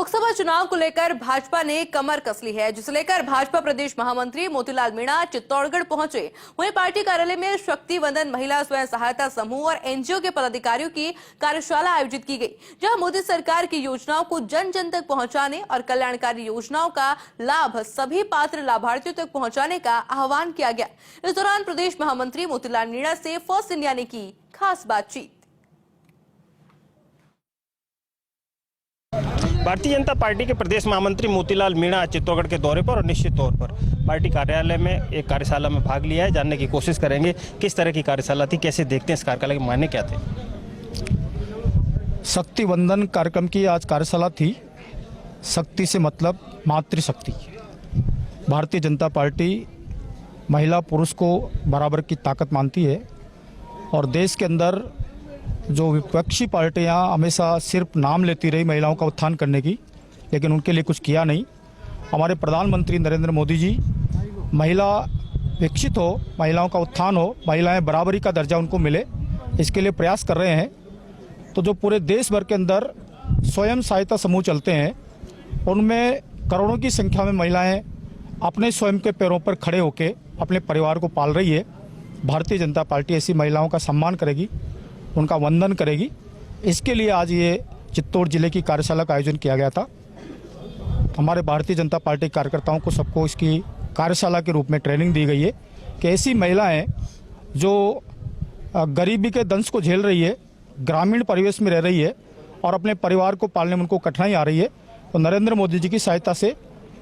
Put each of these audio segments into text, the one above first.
लोकसभा चुनाव को लेकर भाजपा ने कमर कस ली है, जिसे लेकर भाजपा प्रदेश महामंत्री मोतीलाल मीणा चित्तौड़गढ़ पहुंचे। वहीं पार्टी कार्यालय में शक्ति वंदन महिला स्वयं सहायता समूह और एनजीओ के पदाधिकारियों की कार्यशाला आयोजित की गई, जहां मोदी सरकार की योजनाओं को जन जन तक पहुंचाने और कल्याणकारी योजनाओं का लाभ सभी पात्र लाभार्थियों तक पहुंचाने का आह्वान किया गया। इस दौरान प्रदेश महामंत्री मोतीलाल मीणा से फर्स्ट इंडिया ने की खास बातचीत। भारतीय जनता पार्टी के प्रदेश महामंत्री मोतीलाल मीणा चित्तौड़गढ़ के दौरे पर और निश्चित तौर पर पार्टी कार्यालय में एक कार्यशाला में भाग लिया है। जानने की कोशिश करेंगे किस तरह की कार्यशाला थी, कैसे देखते हैं इस कार्यशाला के मायने क्या थे। शक्ति वंदन कार्यक्रम की आज कार्यशाला थी। शक्ति से मतलब मातृशक्ति। भारतीय जनता पार्टी महिला पुरुष को बराबर की ताकत मानती है और देश के अंदर जो विपक्षी पार्टियां हमेशा सिर्फ नाम लेती रही महिलाओं का उत्थान करने की, लेकिन उनके लिए कुछ किया नहीं। हमारे प्रधानमंत्री नरेंद्र मोदी जी महिला विकसित हो, महिलाओं का उत्थान हो, महिलाएं बराबरी का दर्जा उनको मिले, इसके लिए प्रयास कर रहे हैं। तो जो पूरे देश भर के अंदर स्वयं सहायता समूह चलते हैं, उनमें करोड़ों की संख्या में महिलाएं अपने स्वयं के पैरों पर खड़े होकर अपने परिवार को पाल रही है। भारतीय जनता पार्टी ऐसी महिलाओं का सम्मान करेगी, उनका वंदन करेगी। इसके लिए आज ये चित्तौड़ जिले की कार्यशाला का आयोजन किया गया था। हमारे भारतीय जनता पार्टी कार्यकर्ताओं को सबको इसकी कार्यशाला के रूप में ट्रेनिंग दी गई है कि ऐसी महिलाएं जो गरीबी के दंश को झेल रही है, ग्रामीण परिवेश में रह रही है और अपने परिवार को पालने में उनको कठिनाई आ रही है, तो नरेंद्र मोदी जी की सहायता से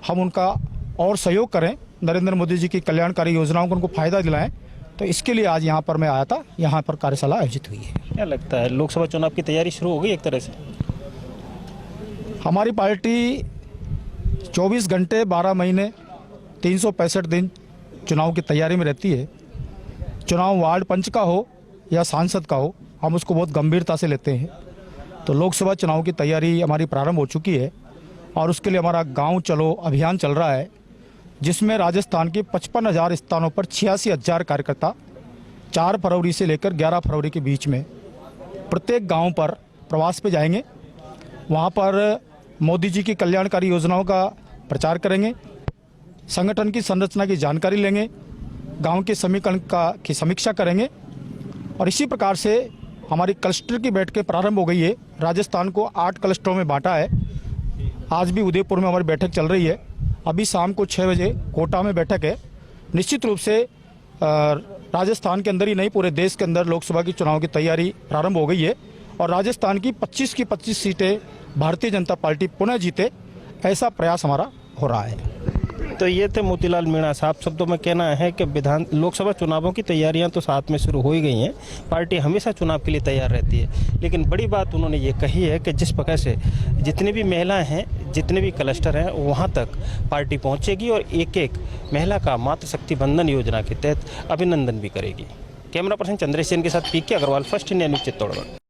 हम उनका और सहयोग करें, नरेंद्र मोदी जी की कल्याणकारी योजनाओं को उनको फायदा दिलाएं। तो इसके लिए आज यहाँ पर मैं आया था, यहाँ पर कार्यशाला आयोजित हुई है। क्या लगता है लोकसभा चुनाव की तैयारी शुरू हो गई एक तरह से? हमारी पार्टी 24 घंटे 12 महीने 365 दिन चुनाव की तैयारी में रहती है। चुनाव वार्ड पंच का हो या सांसद का हो, हम उसको बहुत गंभीरता से लेते हैं। तो लोकसभा चुनाव की तैयारी हमारी प्रारंभ हो चुकी है और उसके लिए हमारा गाँव चलो अभियान चल रहा है, जिसमें राजस्थान के 55,000 स्थानों पर 86,000 कार्यकर्ता 4 फरवरी से लेकर 11 फरवरी के बीच में प्रत्येक गांव पर प्रवास पे जाएंगे। वहां पर मोदी जी की कल्याणकारी योजनाओं का प्रचार करेंगे, संगठन की संरचना की जानकारी लेंगे, गांव के समीकरण की समीक्षा करेंगे। और इसी प्रकार से हमारी क्लस्टर की बैठकें प्रारंभ हो गई है। राजस्थान को 8 क्लस्टरों में बांटा है। आज भी उदयपुर में हमारी बैठक चल रही है। अभी शाम को 6 बजे कोटा में बैठक है। निश्चित रूप से राजस्थान के अंदर ही नहीं, पूरे देश के अंदर लोकसभा की चुनाव की तैयारी प्रारंभ हो गई है और राजस्थान की 25 की 25 सीटें भारतीय जनता पार्टी पुनः जीते, ऐसा प्रयास हमारा हो रहा है। तो ये थे मोतीलाल मीणा साहब। शब्दों में कहना है कि लोकसभा चुनावों की तैयारियां तो साथ में शुरू हो ही गई हैं। पार्टी हमेशा चुनाव के लिए तैयार रहती है, लेकिन बड़ी बात उन्होंने ये कही है कि जिस प्रकार से जितनी भी महिलाएं हैं, जितने भी क्लस्टर हैं, वहां तक पार्टी पहुंचेगी और एक एक महिला का मातृशक्ति वंदन योजना के तहत अभिनंदन भी करेगी। कैमरा पर्सन चंद्रेश जैन के साथ PK Agarwal, first India news Chittorgarh.